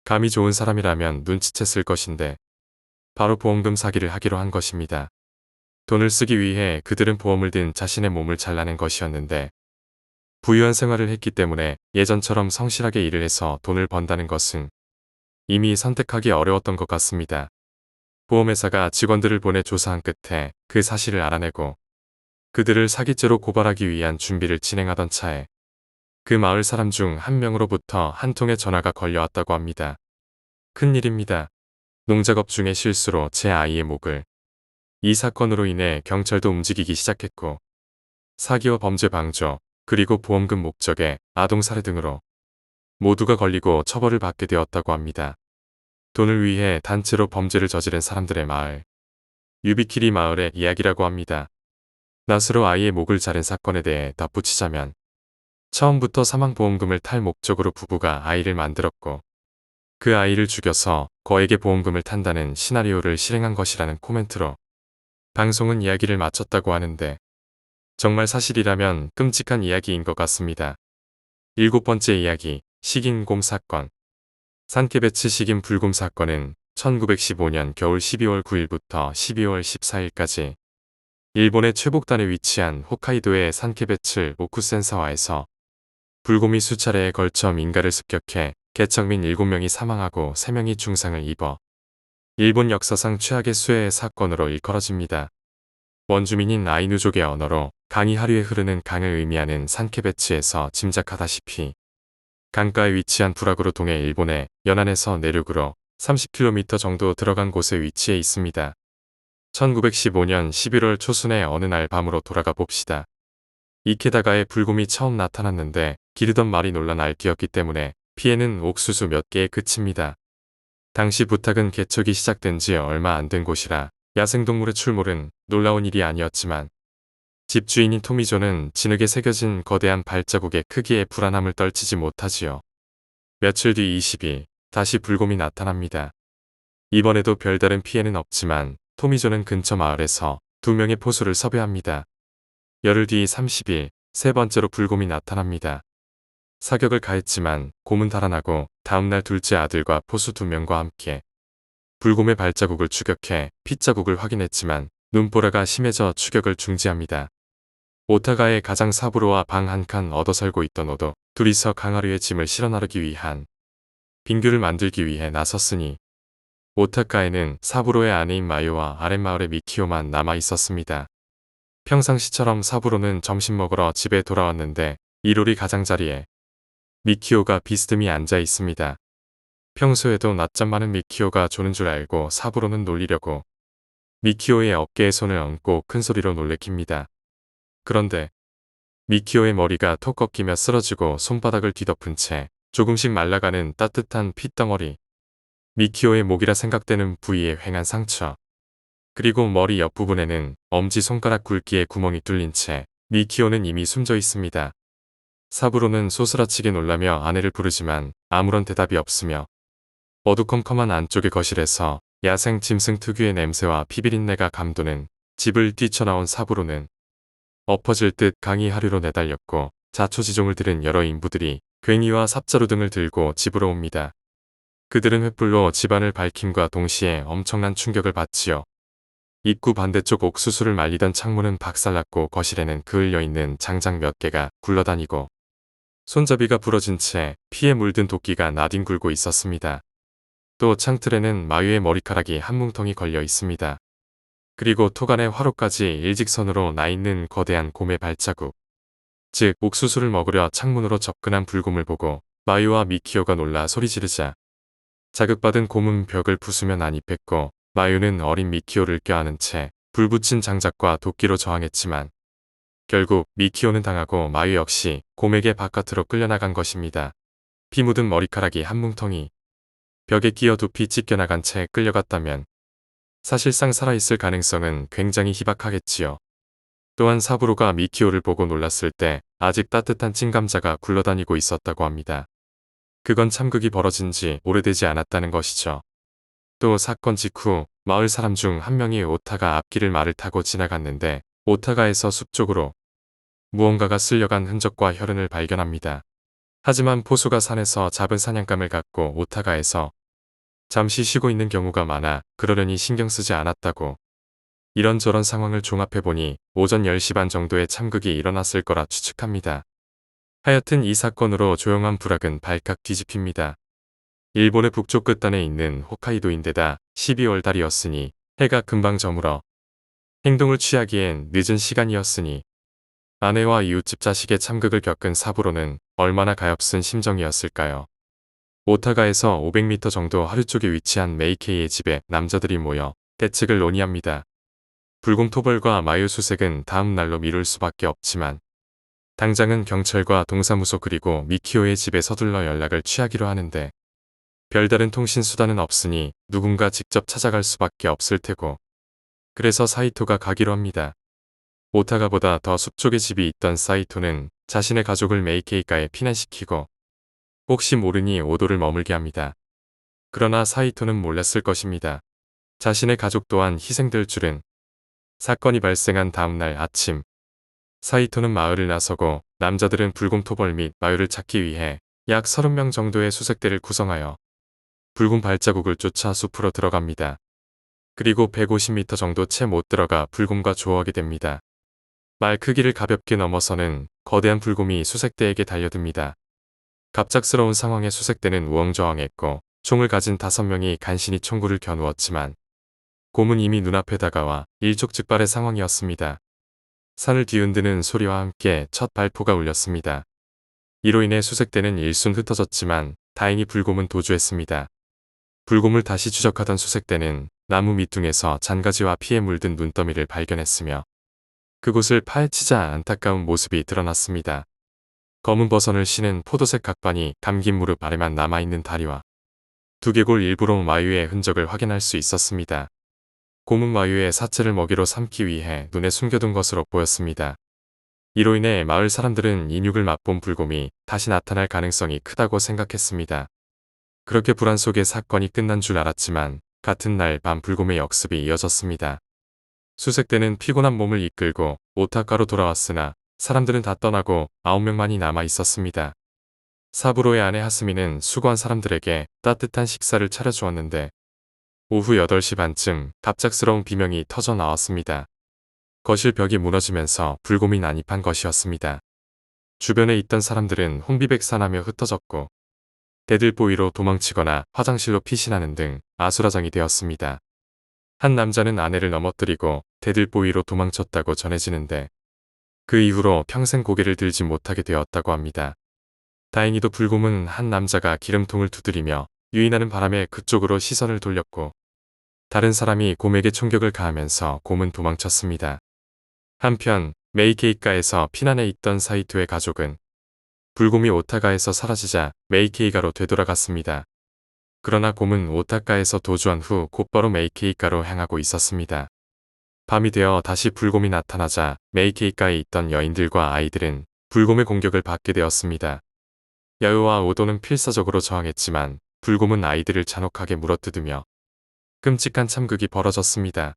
감이 좋은 사람이라면 눈치챘을 것인데 바로 보험금 사기를 하기로 한 것입니다. 돈을 쓰기 위해 그들은 보험을 든 자신의 몸을 잘라낸 것이었는데 부유한 생활을 했기 때문에 예전처럼 성실하게 일을 해서 돈을 번다는 것은 이미 선택하기 어려웠던 것 같습니다. 보험회사가 직원들을 보내 조사한 끝에 그 사실을 알아내고 그들을 사기죄로 고발하기 위한 준비를 진행하던 차에 그 마을 사람 중 한 명으로부터 한 통의 전화가 걸려왔다고 합니다. 큰일입니다. 농작업 중에 실수로 제 아이의 목을. 이 사건으로 인해 경찰도 움직이기 시작했고 사기와 범죄 방조 그리고 보험금 목적의 아동살해 등으로 모두가 걸리고 처벌을 받게 되었다고 합니다. 돈을 위해 단체로 범죄를 저지른 사람들의 마을. 유비키리 마을의 이야기라고 합니다. 낫으로 아이의 목을 자른 사건에 대해 덧붙이자면 처음부터 사망보험금을 탈 목적으로 부부가 아이를 만들었고 그 아이를 죽여서 거액의 보험금을 탄다는 시나리오를 실행한 것이라는 코멘트로 방송은 이야기를 마쳤다고 하는데 정말 사실이라면 끔찍한 이야기인 것 같습니다. 7번째 이야기, 식인곰 사건. 산케베츠 식인 불곰 사건은 1915년 겨울 12월 9일부터 12월 14일까지 일본의 최복단에 위치한 홋카이도의 산케베츠 오쿠센사와에서 불곰이 수차례에 걸쳐 민가를 습격해 개척민 7명이 사망하고 3명이 중상을 입어 일본 역사상 최악의 수해의 사건으로 일컬어집니다. 원주민인 아이누족의 언어로 강이 하류에 흐르는 강을 의미하는 산케베츠에서 짐작하다시피 강가에 위치한 부락으로 동해 일본의 연안에서 내륙으로 30km 정도 들어간 곳에 위치해 있습니다. 1915년 11월 초순의 어느 날 밤으로 돌아가 봅시다. 이케다가에 불곰이 처음 나타났는데 기르던 말이 놀란 알기였기 때문에 피해는 옥수수 몇 개에 그칩니다. 당시 부탁은 개척이 시작된 지 얼마 안 된 곳이라 야생동물의 출몰은 놀라운 일이 아니었지만 집주인인 토미조는 진흙에 새겨진 거대한 발자국의 크기에 불안함을 떨치지 못하지요. 며칠 뒤 20일 다시 불곰이 나타납니다. 이번에도 별다른 피해는 없지만 토미조는 근처 마을에서 2명의 포수를 섭외합니다. 열흘 뒤 30일 세 번째로 불곰이 나타납니다. 사격을 가했지만 곰은 달아나고 다음날 둘째 아들과 포수 2명과 함께 불곰의 발자국을 추격해 핏자국을 확인했지만 눈보라가 심해져 추격을 중지합니다. 오타가의 가장 사부로와 방 한 칸 얻어 살고 있던 오도 둘이서 강하류의 짐을 실어 나르기 위한 빙규를 만들기 위해 나섰으니 오타가에는 사부로의 아내인 마요와 아랫마을의 미키오만 남아 있었습니다. 평상시처럼 사부로는 점심 먹으러 집에 돌아왔는데 이로리 가장자리에 미키오가 비스듬히 앉아 있습니다. 평소에도 낮잠 많은 미키오가 조는 줄 알고 사부로는 놀리려고 미키오의 어깨에 손을 얹고 큰 소리로 놀래킵니다. 그런데 미키오의 머리가 톡 꺾이며 쓰러지고 손바닥을 뒤덮은 채 조금씩 말라가는 따뜻한 핏덩어리, 미키오의 목이라 생각되는 부위에 휑한 상처, 그리고 머리 옆부분에는 엄지손가락 굵기의 구멍이 뚫린 채 미키오는 이미 숨져 있습니다. 사부로는 소스라치게 놀라며 아내를 부르지만 아무런 대답이 없으며 어두컴컴한 안쪽의 거실에서 야생 짐승 특유의 냄새와 피비린내가 감도는 집을 뛰쳐나온 사부로는 엎어질 듯 강이 하류로 내달렸고 자초지종을 들은 여러 인부들이 괭이와 삽자루 등을 들고 집으로 옵니다. 그들은 횃불로 집안을 밝힘과 동시에 엄청난 충격을 받지요. 입구 반대쪽 옥수수를 말리던 창문은 박살났고 거실에는 그을려 있는 장작 몇 개가 굴러다니고 손잡이가 부러진 채 피에 물든 도끼가 나뒹굴고 있었습니다. 또 창틀에는 마유의 머리카락이 한 뭉텅이 걸려 있습니다. 그리고 토간의 화로까지 일직선으로 나 있는 거대한 곰의 발자국. 즉 옥수수를 먹으려 창문으로 접근한 불곰을 보고 마유와 미키오가 놀라 소리 지르자 자극받은 곰은 벽을 부수며 난입했고 마유는 어린 미키오를 껴안은 채 불붙인 장작과 도끼로 저항했지만 결국 미키오는 당하고 마유 역시 곰에게 바깥으로 끌려나간 것입니다. 피 묻은 머리카락이 한 뭉텅이 벽에 끼어 두피 찢겨나간 채 끌려갔다면 사실상 살아있을 가능성은 굉장히 희박하겠지요. 또한 사부로가 미키오를 보고 놀랐을 때 아직 따뜻한 찐감자가 굴러다니고 있었다고 합니다. 그건 참극이 벌어진 지 오래되지 않았다는 것이죠. 또 사건 직후 마을 사람 중 한 명이 오타가 앞길을 말을 타고 지나갔는데 오타가에서 숲 쪽으로 무언가가 쓸려간 흔적과 혈흔을 발견합니다. 하지만 포수가 산에서 잡은 사냥감을 갖고 오타가에서 잠시 쉬고 있는 경우가 많아 그러려니 신경 쓰지 않았다고. 이런저런 상황을 종합해보니 오전 10시 반 정도에 참극이 일어났을 거라 추측합니다. 하여튼 이 사건으로 조용한 불악은 발칵 뒤집힙니다. 일본의 북쪽 끝단에 있는 홋카이도인데다 12월 달이었으니 해가 금방 저물어 행동을 취하기엔 늦은 시간이었으니 아내와 이웃집 자식의 참극을 겪은 사부로는 얼마나 가엾은 심정이었을까요. 오타가에서 500m 정도 하류 쪽에 위치한 메이케이의 집에 남자들이 모여 대책을 논의합니다. 불곰 토벌과 마유 수색은 다음 날로 미룰 수밖에 없지만 당장은 경찰과 동사무소 그리고 미키오의 집에 서둘러 연락을 취하기로 하는데 별다른 통신 수단은 없으니 누군가 직접 찾아갈 수밖에 없을 테고 그래서 사이토가 가기로 합니다. 오타가보다 더 숲쪽에 집이 있던 사이토는 자신의 가족을 메이케이가에 피난시키고 혹시 모르니 오도를 머물게 합니다. 그러나 사이토는 몰랐을 것입니다. 자신의 가족 또한 희생될 줄은. 사건이 발생한 다음날 아침 사이토는 마을을 나서고 남자들은 불곰 토벌 및 마유를 찾기 위해 약 30명 정도의 수색대를 구성하여 붉은 발자국을 쫓아 숲으로 들어갑니다. 그리고 150m 정도 채 못 들어가 불곰과 조우하게 됩니다. 말 크기를 가볍게 넘어서는 거대한 불곰이 수색대에게 달려듭니다. 갑작스러운 상황에 수색대는 우왕좌왕했고 총을 가진 5명이 간신히 총구를 겨누었지만 곰은 이미 눈앞에 다가와 일촉즉발의 상황이었습니다. 산을 뒤흔드는 소리와 함께 첫 발포가 울렸습니다. 이로 인해 수색대는 일순 흩어졌지만 다행히 불곰은 도주했습니다. 불곰을 다시 추적하던 수색대는 나무 밑둥에서 잔가지와 피에 물든 눈더미를 발견했으며 그곳을 파헤치자 안타까운 모습이 드러났습니다. 검은 버선을 신은 포도색 각반이 감긴 무릎 아래만 남아있는 다리와 두개골 일부로 마유의 흔적을 확인할 수 있었습니다. 곰은 마유의 사체를 먹이로 삼기 위해 눈에 숨겨둔 것으로 보였습니다. 이로 인해 마을 사람들은 인육을 맛본 불곰이 다시 나타날 가능성이 크다고 생각했습니다. 그렇게 불안 속에 사건이 끝난 줄 알았지만 같은 날 밤 불곰의 역습이 이어졌습니다. 수색대는 피곤한 몸을 이끌고 오타카로 돌아왔으나 사람들은 다 떠나고 9명만이 남아 있었습니다. 사부로의 아내 하스미는 수고한 사람들에게 따뜻한 식사를 차려주었는데 오후 8시 반쯤 갑작스러운 비명이 터져 나왔습니다. 거실 벽이 무너지면서 불곰이 난입한 것이었습니다. 주변에 있던 사람들은 혼비백산하며 흩어졌고 대들보이로 도망치거나 화장실로 피신하는 등 아수라장이 되었습니다. 한 남자는 아내를 넘어뜨리고 대들보이로 도망쳤다고 전해지는데 그 이후로 평생 고개를 들지 못하게 되었다고 합니다. 다행히도 불곰은 한 남자가 기름통을 두드리며 유인하는 바람에 그쪽으로 시선을 돌렸고 다른 사람이 곰에게 총격을 가하면서 곰은 도망쳤습니다. 한편 메이케이가에서 피난해 있던 사이토의 가족은 불곰이 오타가에서 사라지자 메이케이가로 되돌아갔습니다. 그러나 곰은 오타카에서 도주한 후 곧바로 메이케이가로 향하고 있었습니다. 밤이 되어 다시 불곰이 나타나자 메이케이가에 있던 여인들과 아이들은 불곰의 공격을 받게 되었습니다. 야요와 오도는 필사적으로 저항했지만 불곰은 아이들을 잔혹하게 물어뜯으며 끔찍한 참극이 벌어졌습니다.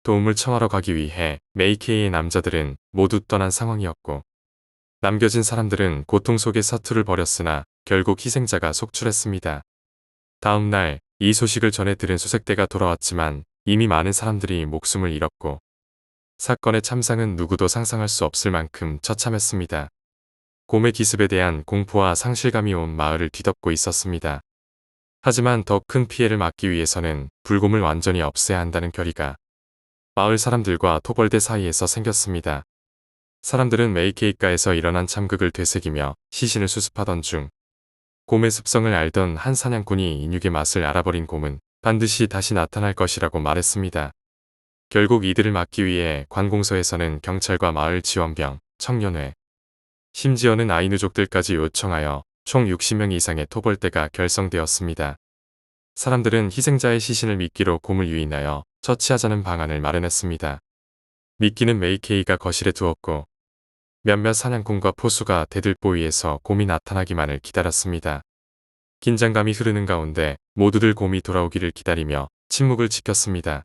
도움을 청하러 가기 위해 메이케이의 남자들은 모두 떠난 상황이었고 남겨진 사람들은 고통 속에 사투를 벌였으나 결국 희생자가 속출했습니다. 다음 날 이 소식을 전해 들은 수색대가 돌아왔지만 이미 많은 사람들이 목숨을 잃었고 사건의 참상은 누구도 상상할 수 없을 만큼 처참했습니다. 곰의 기습에 대한 공포와 상실감이 온 마을을 뒤덮고 있었습니다. 하지만 더 큰 피해를 막기 위해서는 불곰을 완전히 없애야 한다는 결의가 마을 사람들과 토벌대 사이에서 생겼습니다. 사람들은 메이케이가에서 일어난 참극을 되새기며 시신을 수습하던 중 곰의 습성을 알던 한 사냥꾼이 인육의 맛을 알아버린 곰은 반드시 다시 나타날 것이라고 말했습니다. 결국 이들을 막기 위해 관공서에서는 경찰과 마을 지원병, 청년회, 심지어는 아이누족들까지 요청하여 총 60명 이상의 토벌대가 결성되었습니다. 사람들은 희생자의 시신을 미끼로 곰을 유인하여 처치하자는 방안을 마련했습니다. 미끼는 메이케이가 거실에 두었고 몇몇 사냥꾼과 포수가 대들보위에서 곰이 나타나기만을 기다렸습니다. 긴장감이 흐르는 가운데 모두들 곰이 돌아오기를 기다리며 침묵을 지켰습니다.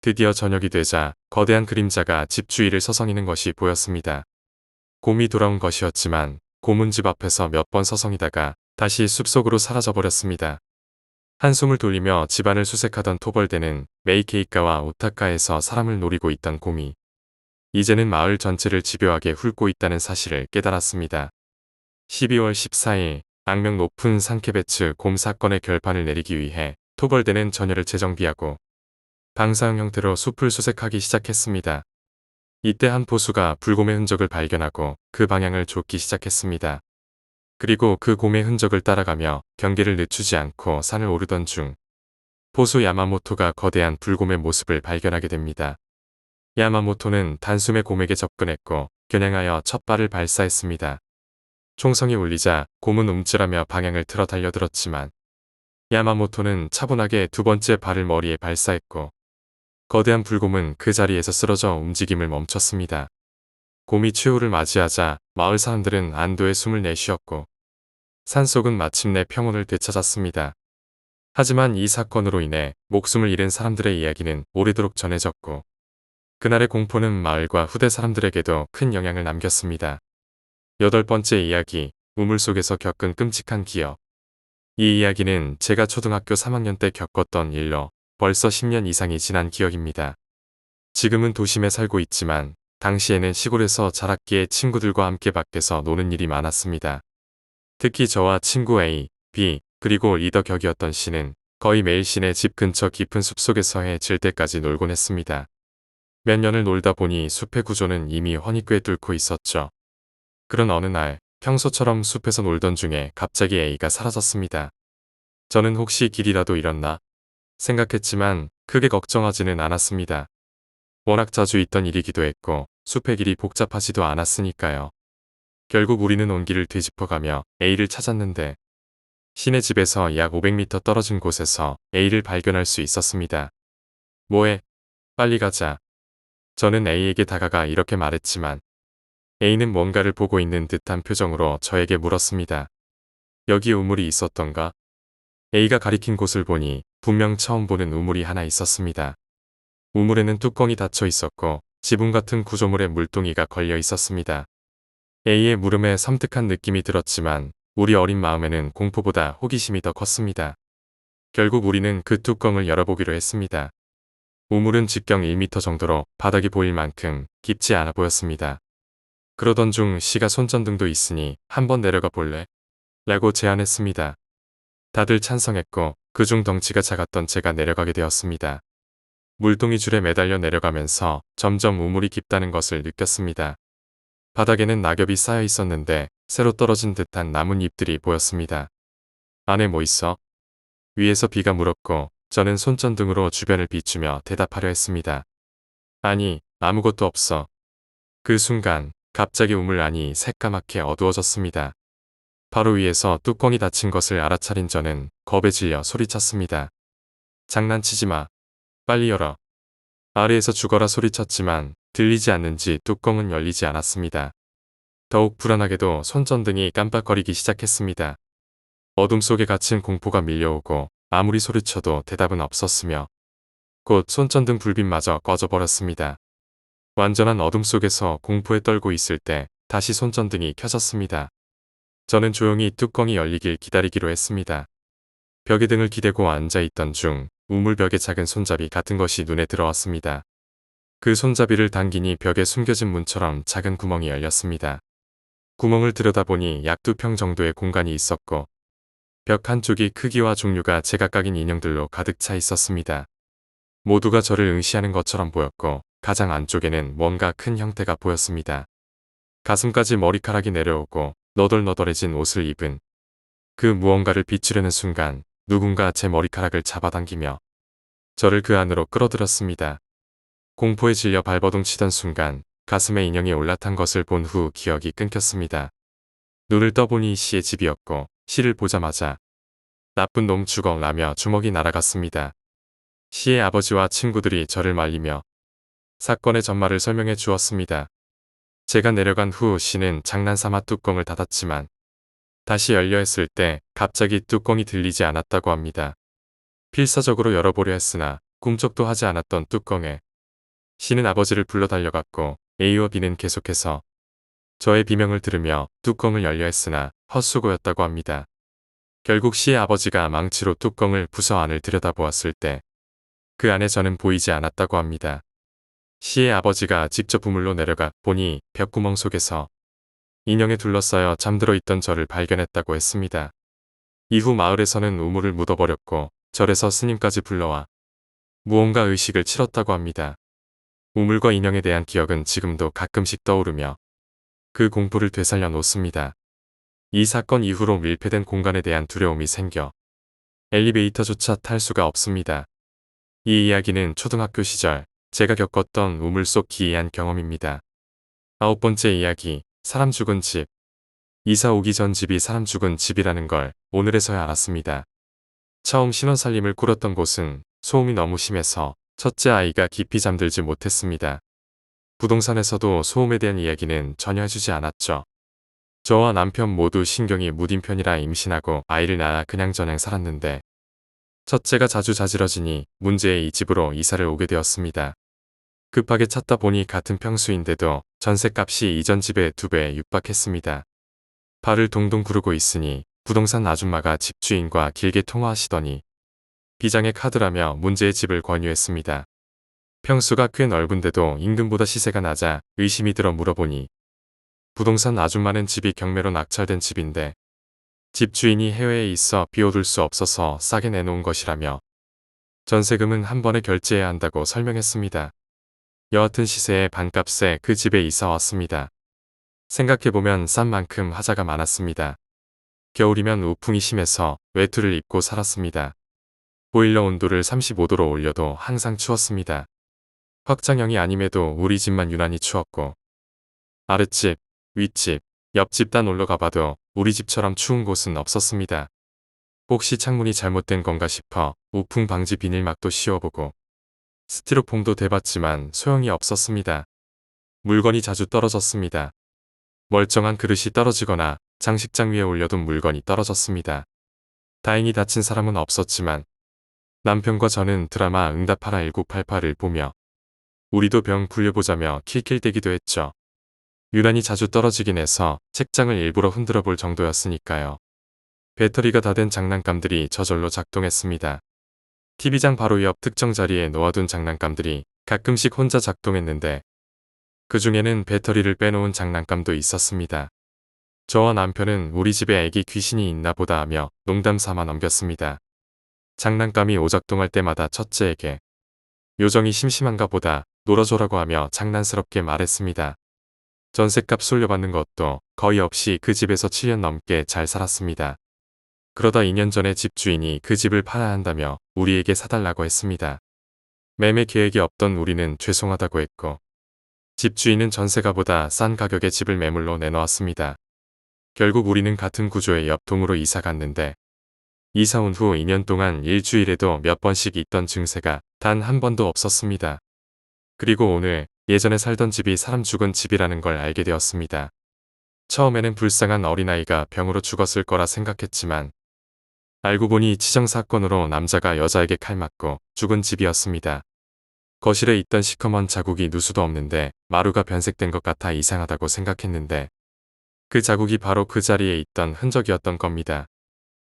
드디어 저녁이 되자 거대한 그림자가 집 주위를 서성이는 것이 보였습니다. 곰이 돌아온 것이었지만 곰은 집 앞에서 몇 번 서성이다가 다시 숲속으로 사라져버렸습니다. 한숨을 돌리며 집안을 수색하던 토벌대는 메이케이가와 오타카에서 사람을 노리고 있던 곰이 이제는 마을 전체를 집요하게 훑고 있다는 사실을 깨달았습니다. 12월 14일 악명 높은 산케베츠 곰 사건의 결판을 내리기 위해 토벌대는 전열을 재정비하고 방사형 형태로 숲을 수색하기 시작했습니다. 이때 한 포수가 불곰의 흔적을 발견하고 그 방향을 좇기 시작했습니다. 그리고 그 곰의 흔적을 따라가며 경계를 늦추지 않고 산을 오르던 중 포수 야마모토가 거대한 불곰의 모습을 발견하게 됩니다. 야마모토는 단숨에 곰에게 접근했고 겨냥하여 첫 발을 발사했습니다. 총성이 울리자 곰은 움찔하며 방향을 틀어 달려들었지만 야마모토는 차분하게 두 번째 발을 머리에 발사했고 거대한 불곰은 그 자리에서 쓰러져 움직임을 멈췄습니다. 곰이 최후를 맞이하자 마을 사람들은 안도의 숨을 내쉬었고 산속은 마침내 평온을 되찾았습니다. 하지만 이 사건으로 인해 목숨을 잃은 사람들의 이야기는 오래도록 전해졌고 그날의 공포는 마을과 후대 사람들에게도 큰 영향을 남겼습니다. 8번째 이야기, 우물 속에서 겪은 끔찍한 기억. 이 이야기는 제가 초등학교 3학년 때 겪었던 일로 벌써 10년 이상이 지난 기억입니다. 지금은 도심에 살고 있지만 당시에는 시골에서 자랐기에 친구들과 함께 밖에서 노는 일이 많았습니다. 특히 저와 친구 A, B, 그리고 리더 격이었던 C는 거의 매일 시내 집 근처 깊은 숲속에서 해 질 때까지 놀곤 했습니다. 몇 년을 놀다 보니 숲의 구조는 이미 허니꽤 뚫고 있었죠. 그런 어느 날 평소처럼 숲에서 놀던 중에 갑자기 A가 사라졌습니다. 저는 혹시 길이라도 잃었나 생각했지만 크게 걱정하지는 않았습니다. 워낙 자주 있던 일이기도 했고 숲의 길이 복잡하지도 않았으니까요. 결국 우리는 온 길을 되짚어가며 A를 찾았는데 시내 집에서 약 500m 떨어진 곳에서 A를 발견할 수 있었습니다. 뭐해? 빨리 가자. 저는 A에게 다가가 이렇게 말했지만 A는 뭔가를 보고 있는 듯한 표정으로 저에게 물었습니다. 여기 우물이 있었던가? A가 가리킨 곳을 보니 분명 처음 보는 우물이 하나 있었습니다. 우물에는 뚜껑이 닫혀 있었고 지붕 같은 구조물에 물동이가 걸려 있었습니다. A의 물음에 섬뜩한 느낌이 들었지만 우리 어린 마음에는 공포보다 호기심이 더 컸습니다. 결국 우리는 그 뚜껑을 열어보기로 했습니다. 우물은 직경 1m 정도로 바닥이 보일 만큼 깊지 않아 보였습니다. 그러던 중 시가 손전등도 있으니 한번 내려가 볼래? 라고 제안했습니다. 다들 찬성했고 그중 덩치가 작았던 제가 내려가게 되었습니다. 물동이 줄에 매달려 내려가면서 점점 우물이 깊다는 것을 느꼈습니다. 바닥에는 낙엽이 쌓여 있었는데 새로 떨어진 듯한 나뭇잎들이 보였습니다. 안에 뭐 있어? 위에서 비가 물었고 저는 손전등으로 주변을 비추며 대답하려 했습니다. 아니, 아무것도 없어. 그 순간 갑자기 우물 안이 새까맣게 어두워졌습니다. 바로 위에서 뚜껑이 닫힌 것을 알아차린 저는 겁에 질려 소리쳤습니다. 장난치지 마. 빨리 열어. 아래에서 죽어라 소리쳤지만 들리지 않는지 뚜껑은 열리지 않았습니다. 더욱 불안하게도 손전등이 깜빡거리기 시작했습니다. 어둠 속에 갇힌 공포가 밀려오고 아무리 소리쳐도 대답은 없었으며 곧 손전등 불빛마저 꺼져버렸습니다. 완전한 어둠 속에서 공포에 떨고 있을 때 다시 손전등이 켜졌습니다. 저는 조용히 뚜껑이 열리길 기다리기로 했습니다. 벽에 등을 기대고 앉아있던 중 우물벽에 작은 손잡이 같은 것이 눈에 들어왔습니다. 그 손잡이를 당기니 벽에 숨겨진 문처럼 작은 구멍이 열렸습니다. 구멍을 들여다보니 약 2평 정도의 공간이 있었고 벽 한쪽이 크기와 종류가 제각각인 인형들로 가득 차 있었습니다. 모두가 저를 응시하는 것처럼 보였고 가장 안쪽에는 뭔가 큰 형태가 보였습니다. 가슴까지 머리카락이 내려오고 너덜너덜해진 옷을 입은 그 무언가를 비추려는 순간 누군가 제 머리카락을 잡아당기며 저를 그 안으로 끌어들였습니다. 공포에 질려 발버둥 치던 순간 가슴에 인형이 올라탄 것을 본 후 기억이 끊겼습니다. 눈을 떠보니 시의 집이었고 시를 보자마자 나쁜 놈 죽어 라며 주먹이 날아갔습니다. 시의 아버지와 친구들이 저를 말리며 사건의 전말을 설명해 주었습니다. 제가 내려간 후 시는 장난삼아 뚜껑을 닫았지만 다시 열려 했을 때 갑자기 뚜껑이 들리지 않았다고 합니다. 필사적으로 열어보려 했으나 꿈쩍도 하지 않았던 뚜껑에 시는 아버지를 불러 달려갔고 A와 B는 계속해서 저의 비명을 들으며 뚜껑을 열려 했으나 헛수고였다고 합니다. 결국 시의 아버지가 망치로 뚜껑을 부숴 안을 들여다보았을 때 그 안에 저는 보이지 않았다고 합니다. 시의 아버지가 직접 우물로 내려가 보니 벽구멍 속에서 인형에 둘러싸여 잠들어 있던 저를 발견했다고 했습니다. 이후 마을에서는 우물을 묻어버렸고 절에서 스님까지 불러와 무언가 의식을 치렀다고 합니다. 우물과 인형에 대한 기억은 지금도 가끔씩 떠오르며 그 공포를 되살려 놓습니다. 이 사건 이후로 밀폐된 공간에 대한 두려움이 생겨 엘리베이터조차 탈 수가 없습니다. 이 이야기는 초등학교 시절 제가 겪었던 우물 속 기이한 경험입니다. 9번째 이야기, 사람 죽은 집. 이사 오기 전 집이 사람 죽은 집이라는 걸 오늘에서야 알았습니다. 처음 신혼살림을 꾸렸던 곳은 소음이 너무 심해서 첫째 아이가 깊이 잠들지 못했습니다. 부동산에서도 소음에 대한 이야기는 전혀 해주지 않았죠. 저와 남편 모두 신경이 무딘 편이라 임신하고 아이를 낳아 그냥저냥 살았는데 첫째가 자주 자지러지니 문제의 이 집으로 이사를 오게 되었습니다. 급하게 찾다 보니 같은 평수인데도 전셋값이 이전 집의 2배에 육박했습니다. 발을 동동 구르고 있으니 부동산 아줌마가 집주인과 길게 통화하시더니 비장의 카드라며 문제의 집을 권유했습니다. 평수가 꽤 넓은데도 임금보다 시세가 낮아 의심이 들어 물어보니 부동산 아줌마는 집이 경매로 낙찰된 집인데 집주인이 해외에 있어 비워둘 수 없어서 싸게 내놓은 것이라며 전세금은 한 번에 결제해야 한다고 설명했습니다. 여하튼 시세의 반값에 그 집에 이사 왔습니다. 생각해보면 싼 만큼 하자가 많았습니다. 겨울이면 우풍이 심해서 외투를 입고 살았습니다. 보일러 온도를 35도로 올려도 항상 추웠습니다. 확장형이 아님에도 우리 집만 유난히 추웠고 아랫집, 윗집, 옆집 다 놀러 가봐도 우리 집처럼 추운 곳은 없었습니다. 혹시 창문이 잘못된 건가 싶어 우풍 방지 비닐막도 씌워보고 스티로폼도 대봤지만 소용이 없었습니다. 물건이 자주 떨어졌습니다. 멀쩡한 그릇이 떨어지거나 장식장 위에 올려둔 물건이 떨어졌습니다. 다행히 다친 사람은 없었지만 남편과 저는 드라마 응답하라 1988을 보며 우리도 병 굴려보자며 킬킬대기도 했죠. 유난히 자주 떨어지긴 해서 책장을 일부러 흔들어 볼 정도였으니까요. 배터리가 다 된 장난감들이 저절로 작동했습니다. TV장 바로 옆 특정 자리에 놓아둔 장난감들이 가끔씩 혼자 작동했는데 그 중에는 배터리를 빼놓은 장난감도 있었습니다. 저와 남편은 우리 집에 애기 귀신이 있나 보다 하며 농담 삼아 넘겼습니다. 장난감이 오작동할 때마다 첫째에게 요정이 심심한가 보다 놀아줘라고 하며 장난스럽게 말했습니다. 전셋값 쏠려받는 것도 거의 없이 그 집에서 7년 넘게 잘 살았습니다. 그러다 2년 전에 집주인이 그 집을 팔아야 한다며 우리에게 사달라고 했습니다. 매매 계획이 없던 우리는 죄송하다고 했고 집주인은 전세가보다 싼 가격에 집을 매물로 내놓았습니다. 결국 우리는 같은 구조의 옆 동으로 이사 갔는데 이사 온 후 2년 동안 일주일에도 몇 번씩 있던 증세가 단 한 번도 없었습니다. 그리고 오늘 예전에 살던 집이 사람 죽은 집이라는 걸 알게 되었습니다. 처음에는 불쌍한 어린아이가 병으로 죽었을 거라 생각했지만 알고 보니 치정사건으로 남자가 여자에게 칼 맞고 죽은 집이었습니다. 거실에 있던 시커먼 자국이 누수도 없는데 마루가 변색된 것 같아 이상하다고 생각했는데 그 자국이 바로 그 자리에 있던 흔적이었던 겁니다.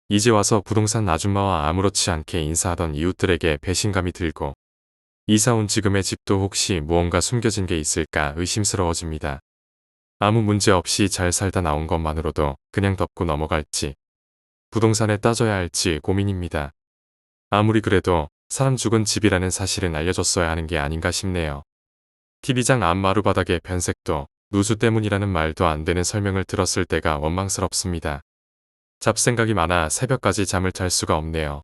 이제 와서 부동산 아줌마와 아무렇지 않게 인사하던 이웃들에게 배신감이 들고 이사 온 지금의 집도 혹시 무언가 숨겨진 게 있을까 의심스러워집니다. 아무 문제 없이 잘 살다 나온 것만으로도 그냥 덮고 넘어갈지 부동산에 따져야 할지 고민입니다. 아무리 그래도 사람 죽은 집이라는 사실은 알려줬어야 하는 게 아닌가 싶네요. TV장 앞 마루 바닥의 변색도 누수 때문이라는 말도 안 되는 설명을 들었을 때가 원망스럽습니다. 잡생각이 많아 새벽까지 잠을 잘 수가 없네요.